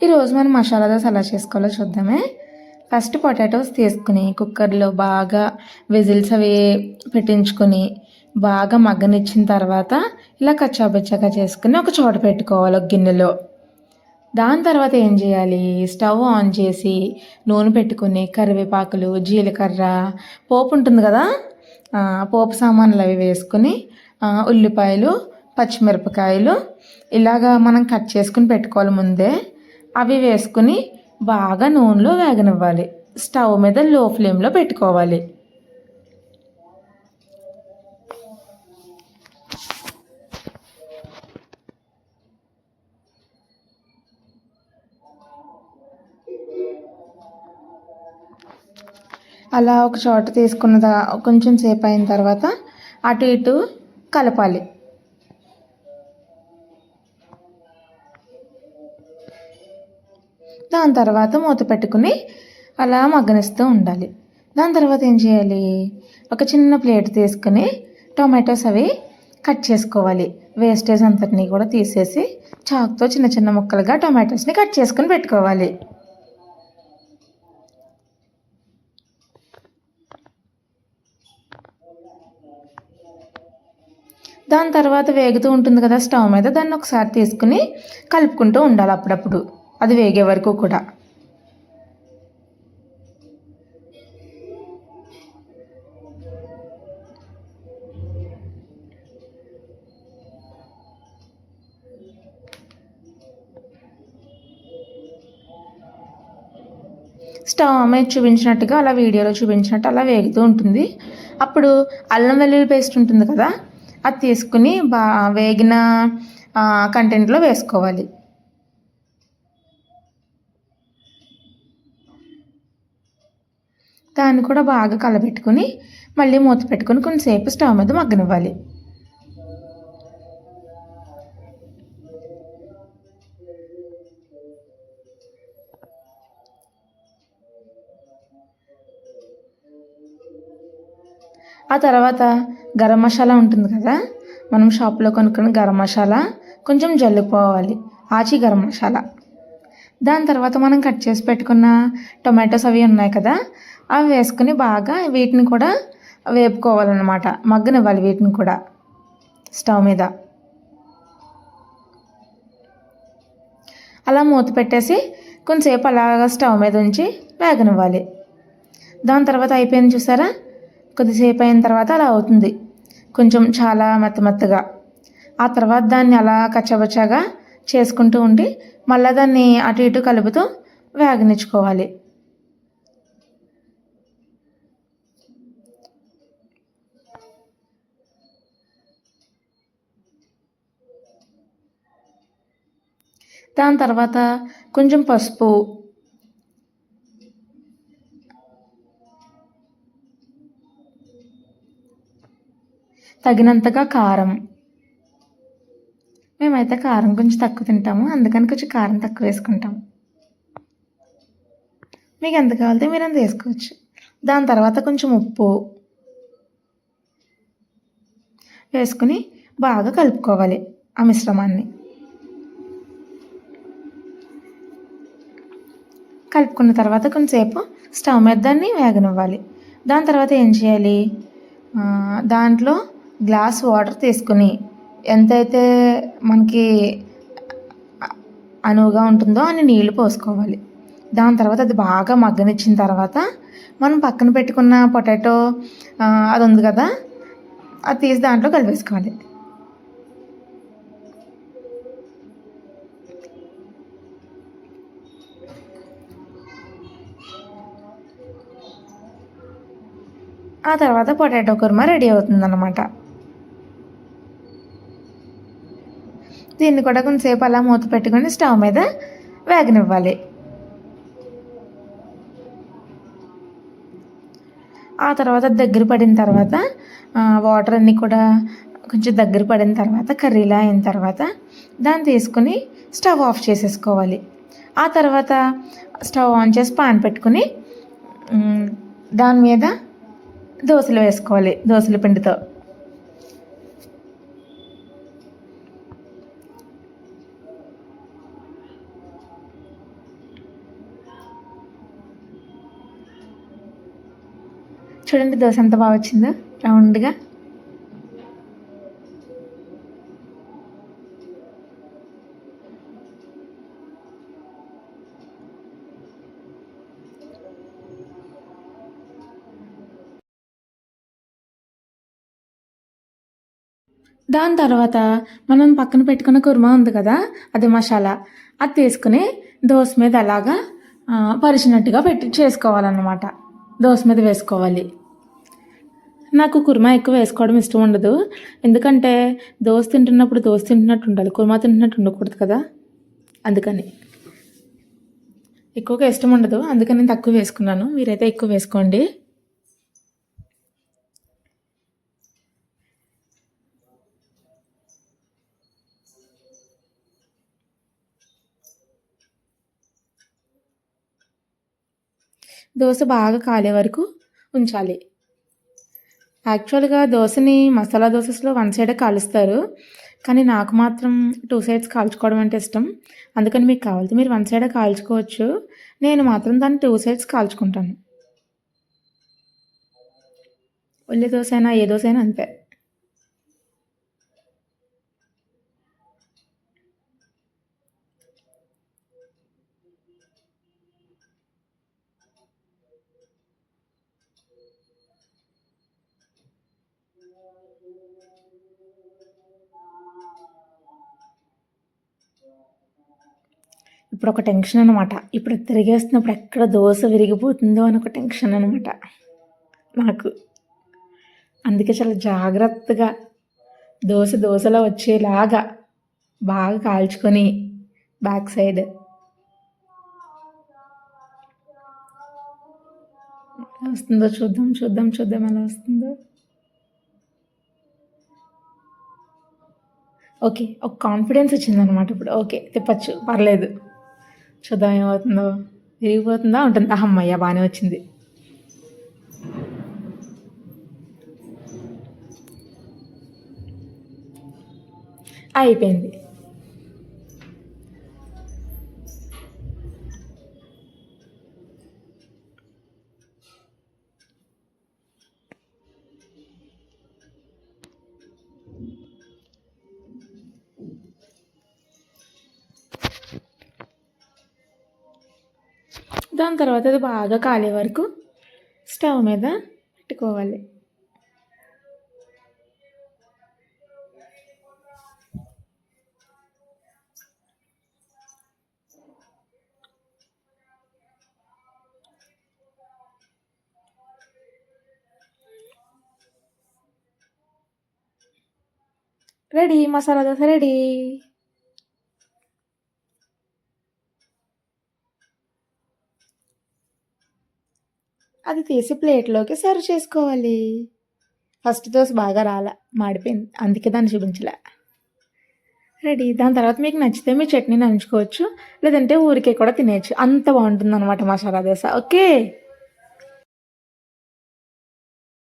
ఈరోజు మనం మసాలా దోశ ఎలా చేసుకోవాలో చూద్దామే. ఫస్ట్ పొటాటోస్ తీసుకుని కుక్కర్లో బాగా విజిల్స్ అవి పెట్టించుకొని బాగా మగ్గనిచ్చిన తర్వాత ఇలా కచ్చాపచ్చాగా చేసుకుని ఒక చోట పెట్టుకోవాలి ఒక గిన్నెలో. దాని తర్వాత ఏం చేయాలి, స్టవ్ ఆన్ చేసి నూనె పెట్టుకుని కరివేపాకులు, జీలకర్ర, పోపు ఉంటుంది కదా, పోపు సామాన్లు అవి వేసుకుని ఉల్లిపాయలు, పచ్చిమిరపకాయలు ఇలాగా మనం కట్ చేసుకుని పెట్టుకోవాలి ముందే. అవి వేసుకుని బాగా నూనెలో వేగనివ్వాలి. స్టవ్ మీద లో ఫ్లేమ్లో పెట్టుకోవాలి. అలా ఒక చోట తీసుకున్న కొంచెం సేపు అయిన తర్వాత అటు ఇటు కలపాలి. దాని తర్వాత మూత పెట్టుకుని అలా మగ్గనిస్తూ ఉండాలి. దాని తర్వాత ఏం చేయాలి, ఒక చిన్న ప్లేట్ తీసుకుని టొమాటోస్ అవి కట్ చేసుకోవాలి. వేస్టేజ్ అంతటినీ కూడా తీసేసి చాకుతో చిన్న చిన్న ముక్కలుగా టొమాటోస్ని కట్ చేసుకుని పెట్టుకోవాలి. దాని తర్వాత వేగుతూ ఉంటుంది కదా స్టవ్ మీద, దాన్ని ఒకసారి తీసుకుని కలుపుకుంటూ ఉండాలి అప్పుడప్పుడు, అది వేగే వరకు కూడా. స్టవ్ మీద చూపించినట్టుగా అలా వీడియోలో చూపించినట్టు అలా వేగుతూ ఉంటుంది. అప్పుడు అల్లం వెల్లుల్లి పేస్ట్ ఉంటుంది కదా, అది తీసుకుని వేగిన కంటెంట్లో వేసుకోవాలి. దాన్ని కూడా బాగా కలబెట్టుకుని మళ్ళీ మూత పెట్టుకుని కొంచెంసేపు స్టవ్ మీద మగ్గనివ్వాలి. ఆ తర్వాత గరం మసాలా ఉంటుంది కదా, మనం షాప్లో కొనుక్కున్న గరం మసాలా కొంచెం జల్లుకోవాలి, ఆచి గరం మసాలా. దాని తర్వాత మనం కట్ చేసి పెట్టుకున్న టొమాటోస్ అవి ఉన్నాయి కదా, అవి వేసుకుని బాగా వీటిని కూడా వేపుకోవాలన్నమాట, మగ్గనివ్వాలి వీటిని కూడా స్టవ్ మీద. అలా మూత పెట్టేసి కొంచెంసేపు అలాగా స్టవ్ మీద ఉంచి వేగనివ్వాలి. దాని తర్వాత అయిపోయింది చూసారా, కొద్దిసేపు అయిన తర్వాత అలా అవుతుంది, కొంచెం చాలా మెత్తగా. ఆ తర్వాత దాన్ని అలా కచ్చబచ్చాగా చేసుకుంటూ ఉండి మళ్ళీ దాన్ని అటు ఇటు కలుపుతూ వేగనిచ్చుకోవాలి. దాని తర్వాత కొంచెం పసుపు, తగినంతగా కారం. మేమైతే కారం కొంచెం తక్కువ తింటాము, అందుకని కొంచెం కారం తక్కువ వేసుకుంటాము. మీకు ఎంత కావాలితే మీరు అంత వేసుకోవచ్చు. దాని తర్వాత కొంచెం ఉప్పు వేసుకుని బాగా కలుపుకోవాలి ఆ మిశ్రమాన్ని. కలుపుకున్న తర్వాత కొంచెంసేపు స్టవ్ మీద దాన్ని వేగనివ్వాలి. దాని తర్వాత ఏం చేయాలి, దాంట్లో గ్లాస్ వాటర్ తీసుకుని ఎంతైతే మనకి అనువుగా ఉంటుందో అన్ని నీళ్లు పోసుకోవాలి. దాని తర్వాత అది బాగా మగ్గనిచ్చిన తర్వాత మనం పక్కన పెట్టుకున్న పొటాటో అది ఉంది కదా, అది తీసి దాంట్లో కలిపేసుకోవాలి. ఆ తర్వాత పొటాటో కుర్మా రెడీ అవుతుందన్నమాట. దీన్ని కూడా కొంచెంసేపు అలా మూత పెట్టుకొని స్టవ్ మీద వేగనివ్వాలి. ఆ తర్వాత దగ్గర పడిన తర్వాత వాటర్ అన్నీ కూడా కొంచెం దగ్గర పడిన తర్వాత కర్రీలా అయిన తర్వాత దాన్ని తీసుకుని స్టవ్ ఆఫ్ చేసేసుకోవాలి. ఆ తర్వాత స్టవ్ ఆన్ చేసి పాన్ పెట్టుకుని దాని మీద దోశలు వేసుకోవాలి, దోశల పిండితో. చూడండి దోశ ఎంత బాగా వచ్చిందో రౌండ్గా. దాని తర్వాత మనం పక్కన పెట్టుకున్న కుర్మా ఉంది కదా, అది మసాలా, అది తీసుకుని దోశ మీద అలాగా పరిచినట్టుగా చేసుకోవాలన్నమాట. దోశ మీద వేసుకోవాలి. నాకు కుర్మా ఎక్కువ వేసుకోవడం ఇష్టం ఉండదు, ఎందుకంటే దోశ తింటున్నప్పుడు దోశ తింటున్నట్టు ఉండాలి, కుర్మా తింటున్నట్టు ఉండకూడదు కదా, అందుకని ఎక్కువగా ఇష్టం ఉండదు, అందుకని నేను తక్కువ వేసుకున్నాను. మీరైతే ఎక్కువ వేసుకోండి. దోశ బాగా కాలే వరకు ఉంచాలి. యాక్చువల్గా దోశని మసాలా దోశలో వన్ సైడే కాలుస్తారు, కానీ నాకు మాత్రం టూ సైడ్స్ కాల్చుకోవడం అంటే ఇష్టం. అందుకని మీకు కావాలంటే మీరు వన్ సైడే కాల్చుకోవచ్చు, నేను మాత్రం దాన్ని టూ సైడ్స్ కాల్చుకుంటాను. ఉల్లి దోశ అయినా ఏ దోశ అయినా అంతే. ఇప్పుడు ఒక టెన్షన్ అనమాట, ఇప్పుడు తిరిగేస్తున్నప్పుడు ఎక్కడ దోశ విరిగిపోతుందో అని ఒక టెన్షన్ అనమాట నాకు. అందుకే చాలా జాగ్రత్తగా దోశలో వచ్చేలాగా బాగా కాల్చుకొని బ్యాక్ సైడ్ వస్తుందో చూద్దాం ఎలా వస్తుందో. ఓకే, ఒక కాన్ఫిడెన్స్ వచ్చిందనమాట ఇప్పుడు. ఓకే, తిప్పచ్చు, పర్లేదు. చూద్దాం ఏమవుతుందో. విరిగిపోతుందా ఉంటుందా? అమ్మయ్య, బాగానే వచ్చింది. అయిపోయింది. దాని తర్వాత అది బాగా కాలే వరకు స్టవ్ మీద పెట్టుకోవాలి. Ready, masala dosa ready. అది తీసి ప్లేట్లోకి సర్వ్ చేసుకోవాలి. ఫస్ట్ దోశ బాగా రాలా, మాడిపోయింది, అందుకే దాన్ని చూపించలే. రెడీ. దాని తర్వాత మీకు నచ్చితే మీ చట్నీ నంచుకోవచ్చు, లేదంటే ఊరికే కూడా తినేయచ్చు. అంత బాగుంటుంది అనమాట మసాలా దోశ. ఓకే.